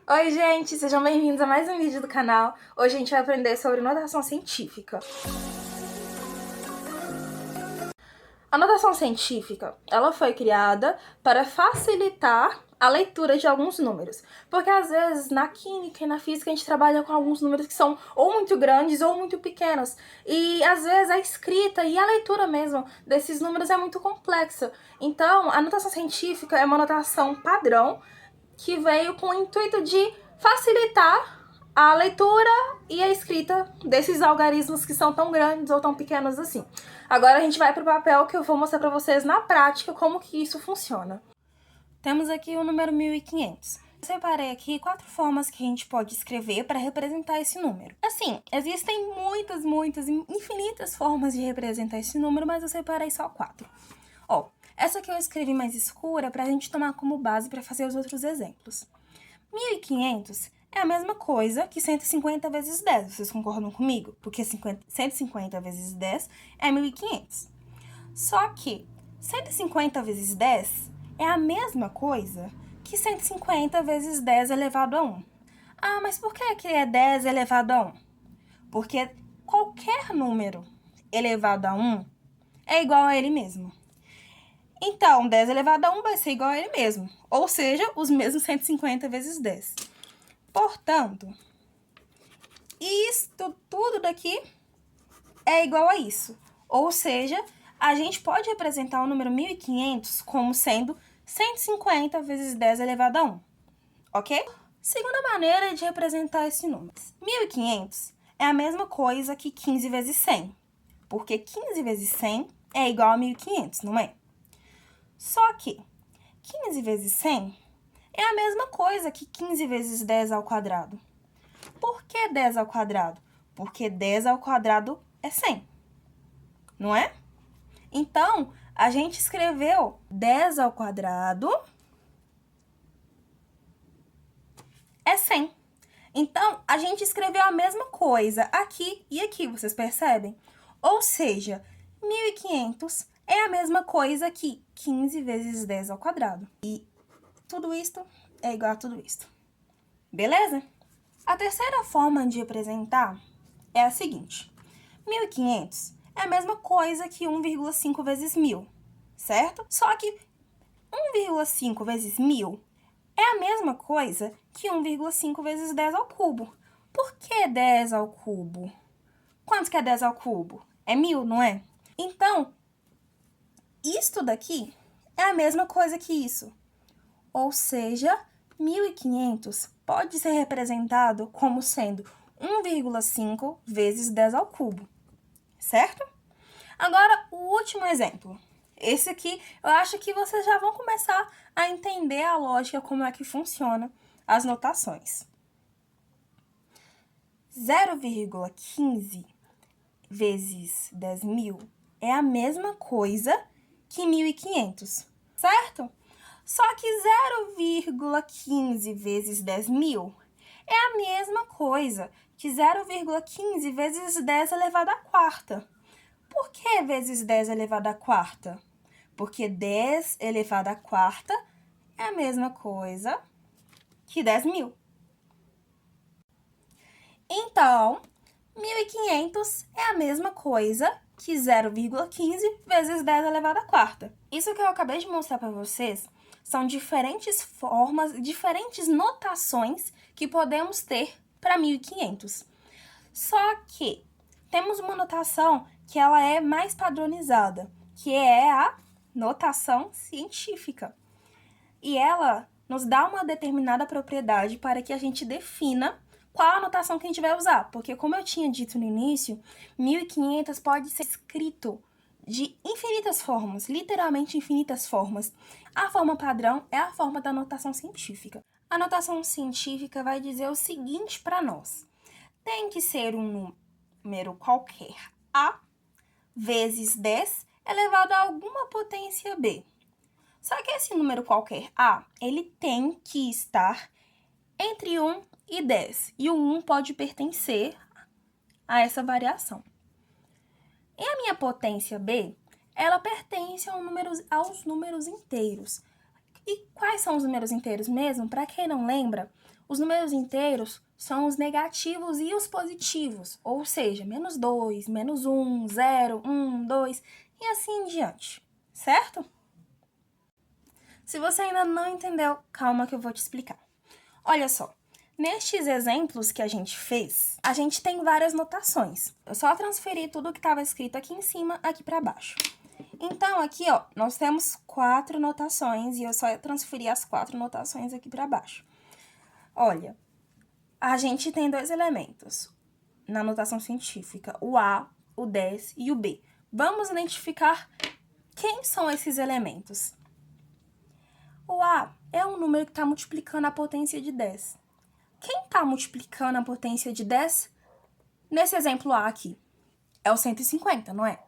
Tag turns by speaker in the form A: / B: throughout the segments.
A: Oi, gente! Sejam bem-vindos a mais um vídeo do canal. Hoje a gente vai aprender sobre notação científica. A notação científica, ela foi criada para facilitar a leitura de alguns números. Porque às vezes na química e na física a gente trabalha com alguns números que são ou muito grandes ou muito pequenos. E às vezes a escrita e a leitura mesmo desses números é muito complexa. Então, a notação científica é uma notação padrão que veio com o intuito de facilitar a leitura e a escrita desses algarismos que são tão grandes ou tão pequenos assim. Agora a gente vai para o papel que eu vou mostrar para vocês na prática como que isso funciona. Temos aqui o número 1500. Eu separei aqui 4 formas que a gente pode escrever para representar esse número. Assim, existem muitas, infinitas formas de representar esse número, mas eu separei só 4. Ó, essa aqui eu escrevi mais escura para a gente tomar como base para fazer os outros exemplos. 1500 é a mesma coisa que 150 vezes 10, vocês concordam comigo? Porque 150 vezes 10 é 1500. Só que 150 vezes 10 é a mesma coisa que 150 vezes 10 elevado a 1. Ah, mas por que é 10 elevado a 1? Porque qualquer número elevado a 1 é igual a ele mesmo. Então, 10 elevado a 1 vai ser igual a ele mesmo, ou seja, os mesmos 150 vezes 10. Portanto, isto tudo daqui é igual a isso. Ou seja, a gente pode representar o número 1500 como sendo 150 vezes 10 elevado a 1, ok? Segunda maneira de representar esse número. 1500 é a mesma coisa que 15 vezes 100, porque 15 vezes 100 é igual a 1500, não é? Só que 15 vezes 100 é a mesma coisa que 15 vezes 10 ao quadrado. Por que 10 ao quadrado? Porque 10 ao quadrado é 100, não é? Então, a gente escreveu 10 ao quadrado é 100. Então, a gente escreveu a mesma coisa aqui e aqui, vocês percebem? Ou seja, 1500 é a mesma coisa que 15 vezes 10 ao quadrado. E tudo isto é igual a tudo isto. Beleza? A terceira forma de representar é a seguinte. 1500 é a mesma coisa que 1,5 vezes 1000, certo? Só que 1,5 vezes 1000 é a mesma coisa que 1,5 vezes 10 ao cubo. Por que 10 ao cubo? Quanto que é 10 ao cubo? É 1000, não é? Então, isto daqui é a mesma coisa que isso. Ou seja, 1500 pode ser representado como sendo 1,5 vezes 10 ao cubo, certo? Agora, o último exemplo. Esse aqui, eu acho que vocês já vão começar a entender a lógica, como é que funciona as notações. 0,15 vezes 10.000 é a mesma coisa que 1500, certo? Só que 0,15 vezes 10.000 é a mesma coisa que 0,15 vezes 10 elevado à quarta. Por que vezes 10 elevado à quarta? Porque 10 elevado à quarta é a mesma coisa que 10.000. Então, 1500 é a mesma coisa que 0,15 vezes 10 elevado à quarta. Isso que eu acabei de mostrar para vocês são diferentes formas, diferentes notações que podemos ter para 1500. Só que temos uma notação que ela é mais padronizada, que é a notação científica. E ela nos dá uma determinada propriedade para que a gente defina qual a notação que a gente vai usar. Porque, como eu tinha dito no início, 1500 pode ser escrito de infinitas formas, literalmente infinitas formas. A forma padrão é a forma da notação científica. A notação científica vai dizer o seguinte para nós. Tem que ser um número qualquer A vezes 10 elevado a alguma potência B. Só que esse número qualquer A, ele tem que estar entre 1 e 10. E o 1 pode pertencer a essa variação. E a minha potência B, ela pertence aos números inteiros. E quais são os números inteiros mesmo? Para quem não lembra, Os números inteiros são os negativos e os positivos, ou seja, -2, -1, 0, 1, 2 e assim em diante, certo? Se você ainda não entendeu, calma que eu vou te explicar. Olha só, nestes exemplos que a gente fez, a gente tem várias notações. Eu só transferi tudo que estava escrito aqui em cima, aqui para baixo. Então, aqui, ó, nós temos 4 notações e eu só transferi as 4 notações aqui para baixo. Olha, a gente tem 2 elementos na notação científica, o A, o 10 e o B. Vamos identificar quem são esses elementos. O A é um número que está multiplicando a potência de 10. Quem está multiplicando a potência de 10? Nesse exemplo A aqui, é o 150, não é?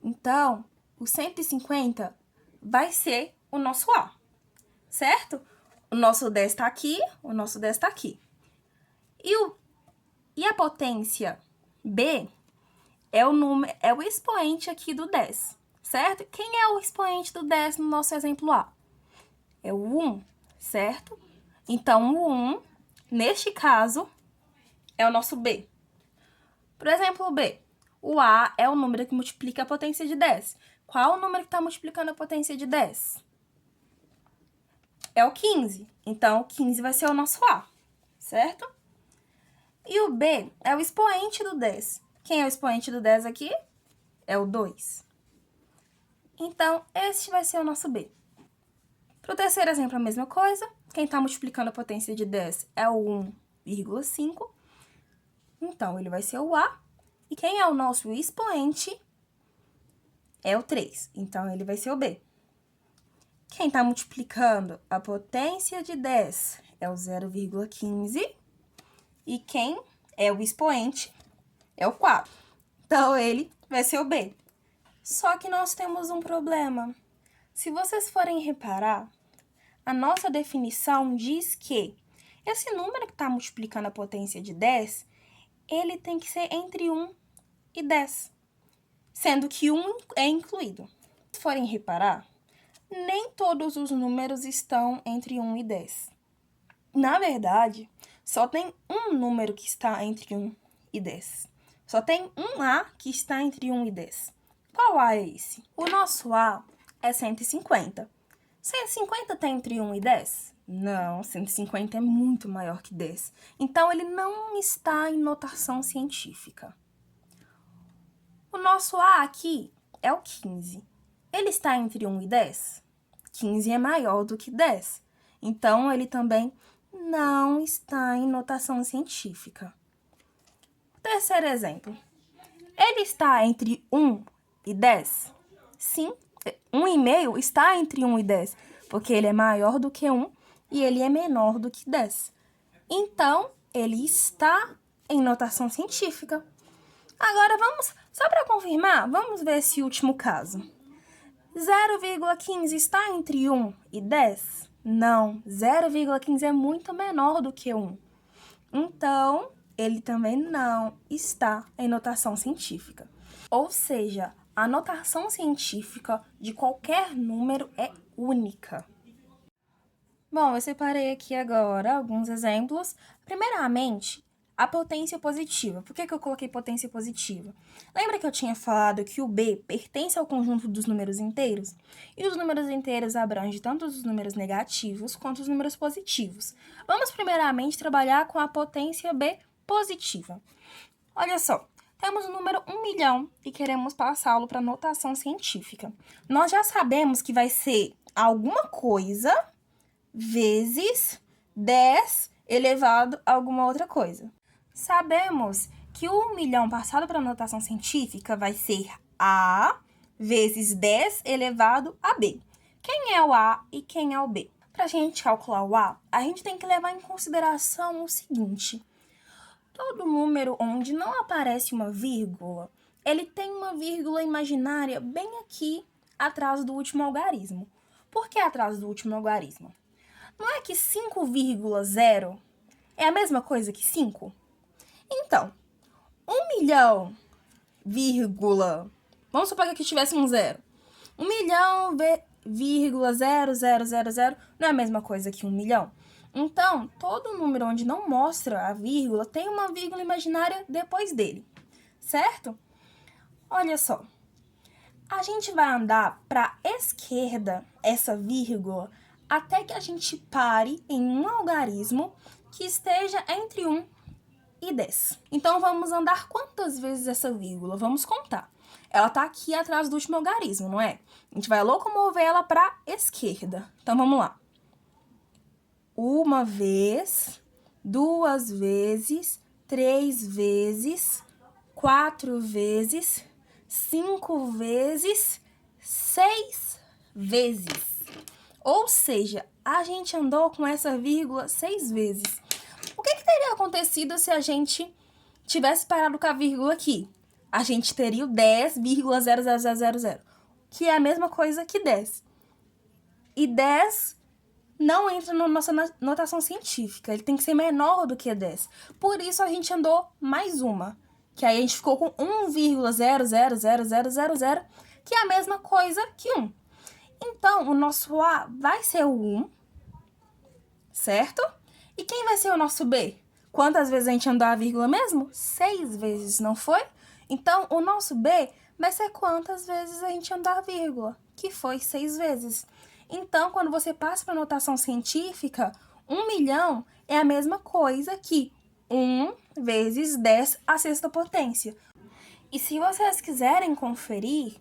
A: Então, o 150 vai ser o nosso A, certo? O nosso 10 está aqui, o nosso 10 está aqui. E a potência B é o expoente aqui do 10, certo? Quem é o expoente do 10 no nosso exemplo A? É o 1, certo? Então, o 1, neste caso, é o nosso B. Por exemplo, B, o A é o número que multiplica a potência de 10. Qual o número que está multiplicando a potência de 10? É o 15. Então, o 15 vai ser o nosso A, certo? E o B é o expoente do 10. Quem é o expoente do 10 aqui? É o 2. Então, este vai ser o nosso B. Para o terceiro exemplo, a mesma coisa. Quem está multiplicando a potência de 10 é o 1,5. Então, ele vai ser o A. E quem é o nosso expoente é o 3. Então, ele vai ser o B. Quem está multiplicando a potência de 10 é o 0,15. E quem é o expoente é o 4. Então, ele vai ser o B. Só que nós temos um problema. Se vocês forem reparar, a nossa definição diz que esse número que está multiplicando a potência de 10, ele tem que ser entre 1 e 10, sendo que 1 é incluído. Se forem reparar, nem todos os números estão entre 1 e 10. Na verdade, só tem um número que está entre 1 e 10. Só tem um A que está entre 1 e 10. Qual A é esse? O nosso A é 150. 150 está entre 1 e 10? Não, 150 é muito maior que 10. Então, ele não está em notação científica. O nosso A aqui é o 15. Ele está entre 1 e 10? 15 é maior do que 10. Então, ele também não está em notação científica. Terceiro exemplo. Ele está entre 1 e 10? Sim, 1,5 está entre 1 e 10, porque ele é maior do que 1 e ele é menor do que 10. Então, ele está em notação científica. Agora, só para confirmar, vamos ver esse último caso. 0,15 está entre 1 e 10? Não, 0,15 é muito menor do que 1. Então, ele também não está em notação científica. Ou seja, a notação científica de qualquer número é única. Bom, eu separei aqui agora alguns exemplos. Primeiramente, a potência positiva. Por que eu coloquei potência positiva? Lembra que eu tinha falado que o B pertence ao conjunto dos números inteiros? E os números inteiros abrangem tanto os números negativos quanto os números positivos. Vamos primeiramente trabalhar com a potência B positiva. Olha só, temos o número 1 milhão e queremos passá-lo para notação científica. Nós já sabemos que vai ser alguma coisa vezes 10 elevado a alguma outra coisa. Sabemos que o 1 milhão passado para a notação científica vai ser A vezes 10 elevado a B. Quem é o A e quem é o B? Para a gente calcular o A, a gente tem que levar em consideração o seguinte: todo número onde não aparece uma vírgula, ele tem uma vírgula imaginária bem aqui atrás do último algarismo. Por que atrás do último algarismo? Não é que 5,0 é a mesma coisa que 5? Então, 1 milhão, vamos supor que aqui tivesse um zero. 1 milhão, vírgula 0000 não é a mesma coisa que 1 milhão? Então, todo número onde não mostra a vírgula tem uma vírgula imaginária depois dele, certo? Olha só, a gente vai andar para a esquerda essa vírgula até que a gente pare em um algarismo que esteja entre 1 e 10. Então, vamos andar quantas vezes essa vírgula? Vamos contar. Ela está aqui atrás do último algarismo, não é? A gente vai locomover ela para a esquerda. Então, vamos lá. 1 vez, 2 vezes, 3 vezes, 4 vezes, 5 vezes, 6 vezes. Ou seja, a gente andou com essa vírgula 6 vezes. O que teria acontecido se a gente tivesse parado com a vírgula aqui? A gente teria o 10,00000, que é a mesma coisa que 10. E 10 não entra na nossa notação científica, ele tem que ser menor do que 10. Por isso, a gente andou mais uma, que aí a gente ficou com 1,000000, que é a mesma coisa que 1. Então, o nosso A vai ser o 1, certo? E quem vai ser o nosso B? Quantas vezes a gente andou a vírgula mesmo? 6 vezes, não foi? Então, o nosso B vai ser quantas vezes a gente andou a vírgula? Que foi 6 vezes. Então, quando você passa para a notação científica, 1 milhão é a mesma coisa que 1 vezes 10 à sexta potência. E se vocês quiserem conferir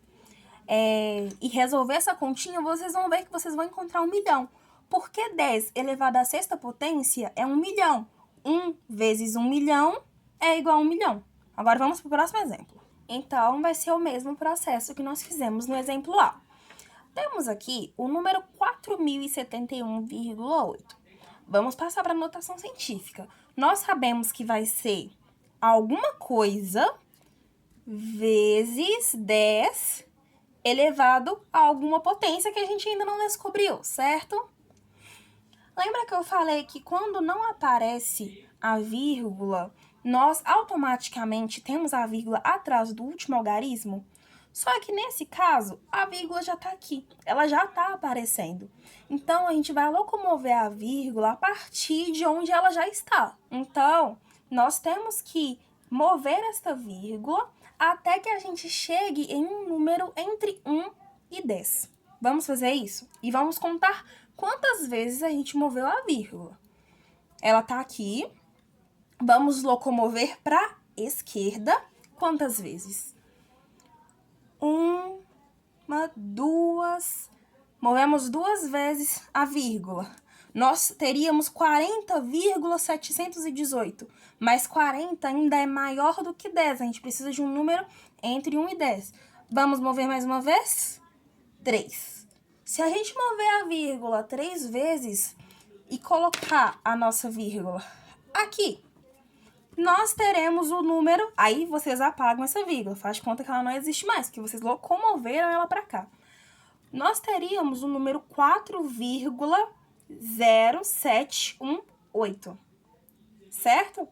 A: e resolver essa continha, vocês vão ver que vocês vão encontrar 1 milhão. Porque 10 elevado à sexta potência é 1 milhão. 1 vezes 1 milhão é igual a 1 milhão. Agora vamos para o próximo exemplo. Então, vai ser o mesmo processo que nós fizemos no exemplo A. Temos aqui o número 4071,8. Vamos passar para a notação científica. Nós sabemos que vai ser alguma coisa vezes 10 elevado a alguma potência que a gente ainda não descobriu, certo? Lembra que eu falei que quando não aparece a vírgula, nós automaticamente temos a vírgula atrás do último algarismo? Só que nesse caso, a vírgula já está aqui, ela já está aparecendo. Então, a gente vai locomover a vírgula a partir de onde ela já está. Então, nós temos que mover esta vírgula até que a gente chegue em um número entre 1 e 10. Vamos fazer isso? E vamos contar quantas vezes a gente moveu a vírgula. Ela está aqui. Vamos locomover para a esquerda. Quantas vezes? 1, 2. Movemos 2 vezes a vírgula. Nós teríamos 40,718. Mas 40 ainda é maior do que 10. A gente precisa de um número entre 1 e 10. Vamos mover mais uma vez? 3. Se a gente mover a vírgula 3 vezes e colocar a nossa vírgula aqui, nós teremos o número... Aí vocês apagam essa vírgula, faz de conta que ela não existe mais, que vocês locomoveram ela para cá. Nós teríamos o número 4,0718, certo?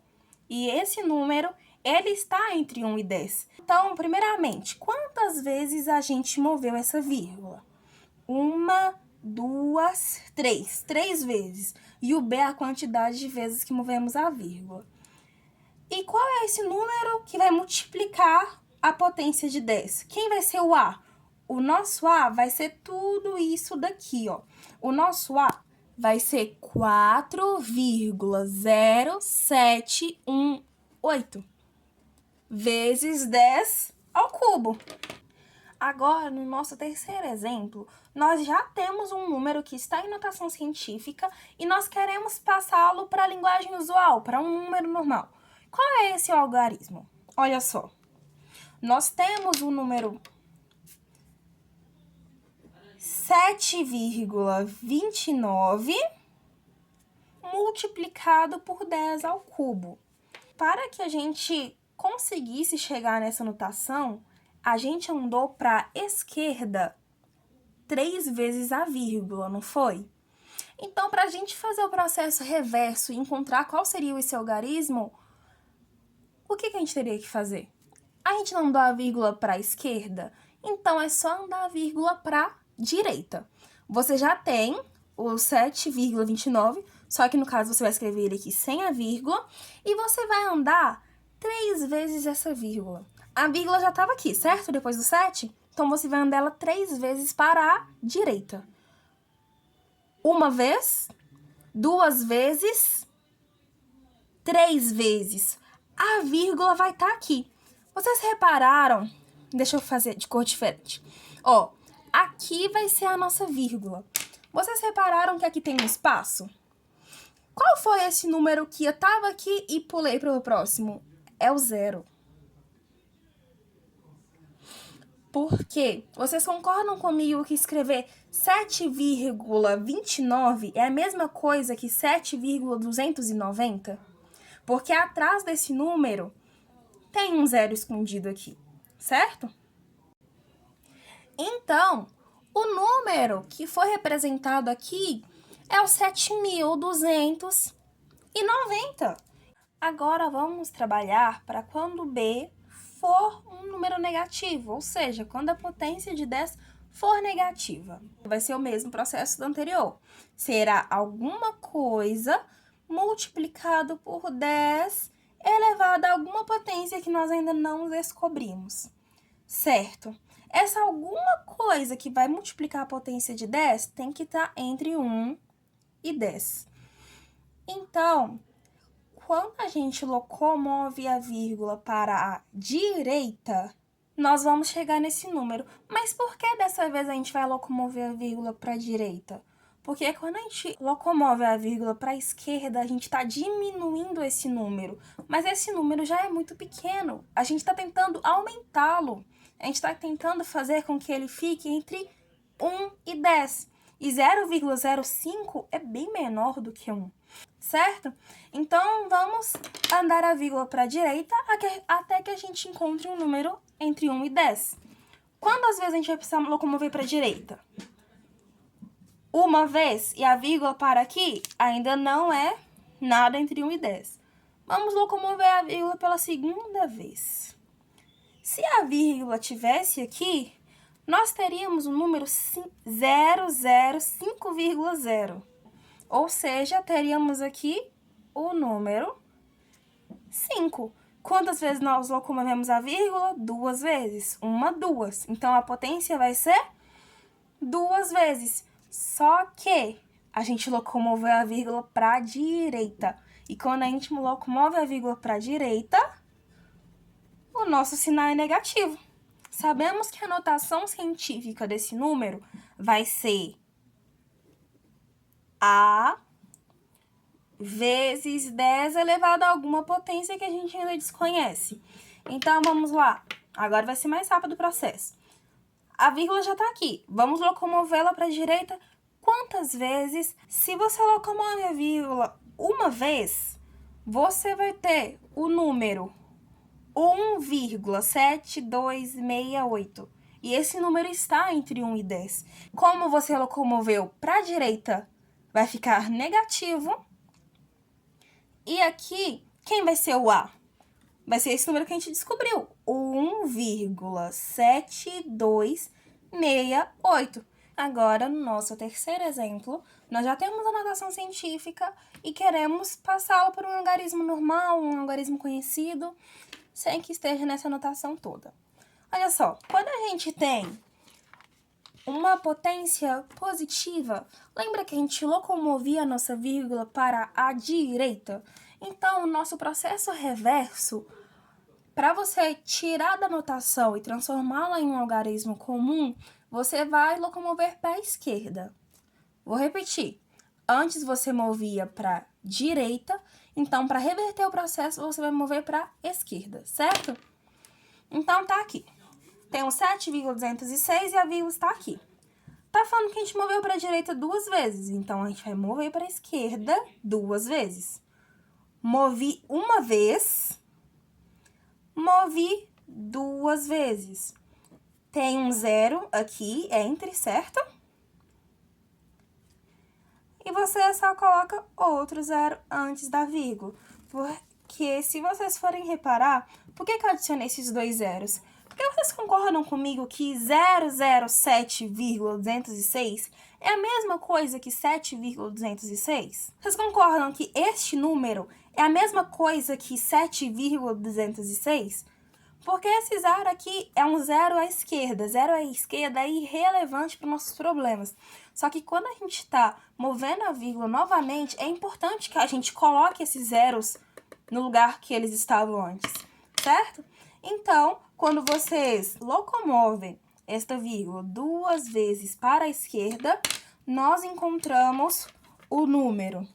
A: E esse número, ele está entre 1 e 10. Então, primeiramente, quantas vezes a gente moveu essa vírgula? 1, 2, 3. 3 vezes. E o B é a quantidade de vezes que movemos a vírgula. E qual é esse número que vai multiplicar a potência de 10? Quem vai ser o A? O nosso A vai ser tudo isso daqui, ó. O nosso A vai ser 4,0718 vezes 10 ao cubo. Agora, no nosso terceiro exemplo, nós já temos um número que está em notação científica e nós queremos passá-lo para a linguagem usual, para um número normal. Qual é esse algarismo? Olha só, nós temos o número 7,29 multiplicado por 10 ao cubo. Para que a gente conseguisse chegar nessa notação, a gente andou para a esquerda 3 vezes a vírgula, não foi? Então, para a gente fazer o processo reverso e encontrar qual seria esse algarismo, o que a gente teria que fazer? A gente não andou a vírgula para a esquerda? Então, é só andar a vírgula para a direita. Você já tem o 7,29 Só que no caso você vai escrever ele aqui sem a vírgula e você vai andar 3 vezes essa vírgula. A vírgula já estava aqui, certo? Depois do 7. Então, você vai andar ela 3 vezes para a direita. Uma vez, 2 vezes, 3 vezes. A vírgula vai estar aqui. Vocês repararam? Deixa eu fazer de cor diferente. Ó, aqui vai ser a nossa vírgula. Vocês repararam que aqui tem um espaço? Qual foi esse número que eu estava aqui e pulei para o próximo? É o 0. Por quê? Vocês concordam comigo que escrever 7,29 é a mesma coisa que 7,290? Porque atrás desse número tem um zero escondido aqui, certo? Então, o número que foi representado aqui é o 7.290. Agora, vamos trabalhar para quando B for um número negativo, ou seja, quando a potência de 10 for negativa. Vai ser o mesmo processo do anterior. Será alguma coisa multiplicado por 10 elevado a alguma potência que nós ainda não descobrimos, certo? Essa alguma coisa que vai multiplicar a potência de 10 tem que estar entre 1 e 10. Então, quando a gente locomove a vírgula para a direita, nós vamos chegar nesse número. Mas por que dessa vez a gente vai locomover a vírgula para a direita? Porque quando a gente locomove a vírgula para a esquerda, a gente está diminuindo esse número. Mas esse número já é muito pequeno. A gente está tentando aumentá-lo. A gente está tentando fazer com que ele fique entre 1 e 10. E 0,05 é bem menor do que 1. Certo? Então, vamos andar a vírgula para a direita até que a gente encontre um número entre 1 e 10. Quantas vezes a gente vai precisar locomover para a direita? Uma vez, e a vírgula para aqui ainda não é nada entre 1 e 10. Vamos locomover a vírgula pela segunda vez. Se a vírgula tivesse aqui, nós teríamos o número 005,0. Ou seja, teríamos aqui o número 5. Quantas vezes nós locomovemos a vírgula? 2 vezes. 1, 2. Então, a potência vai ser 2 vezes. Só que a gente locomoveu a vírgula para a direita. E quando a gente locomove a vírgula para a direita, o nosso sinal é negativo. Sabemos que a notação científica desse número vai ser A vezes 10 elevado a alguma potência que a gente ainda desconhece. Então, vamos lá. Agora vai ser mais rápido o processo. A vírgula já está aqui. Vamos locomovê-la para a direita. Quantas vezes? Se você locomove a vírgula uma vez, você vai ter o número 1,7268. E esse número está entre 1 e 10. Como você locomoveu para a direita, vai ficar negativo. E aqui, quem vai ser o A? Vai ser esse número que a gente descobriu, o 1,7268. Agora, no nosso terceiro exemplo, nós já temos a notação científica e queremos passá-la por um algarismo normal, um algarismo conhecido, sem que esteja nessa notação toda. Olha só, quando a gente tem uma potência positiva, lembra que a gente locomovia a nossa vírgula para a direita? Então, o nosso processo reverso, para você tirar da notação e transformá-la em um algarismo comum, você vai locomover para a esquerda. Vou repetir. Antes você movia para a direita, então, para reverter o processo, você vai mover para a esquerda, certo? Então, tá aqui. Tem um 7,206 e a vírgula está aqui. Tá falando que a gente moveu para a direita 2 vezes, então a gente vai mover para a esquerda 2 vezes. Movi uma vez, movi 2 vezes. Tem um 0 aqui entre, certo? E você só coloca outro 0 antes da vírgula. Porque se vocês forem reparar, por que eu adicionei esses 2 zeros? Porque vocês concordam comigo que 007,206 é a mesma coisa que 7,206? Vocês concordam que este número é a mesma coisa que 7,206? Porque esse zero aqui é um zero à esquerda. Zero à esquerda é irrelevante para os nossos problemas. Só que quando a gente está movendo a vírgula novamente, é importante que a gente coloque esses zeros no lugar que eles estavam antes, certo? Então, quando vocês locomovem esta vírgula duas vezes para a esquerda, nós encontramos o número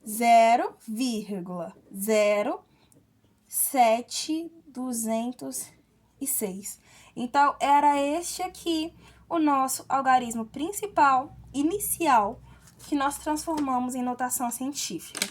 A: 0,07206. Então, era este aqui o nosso algarismo principal, inicial, que nós transformamos em notação científica.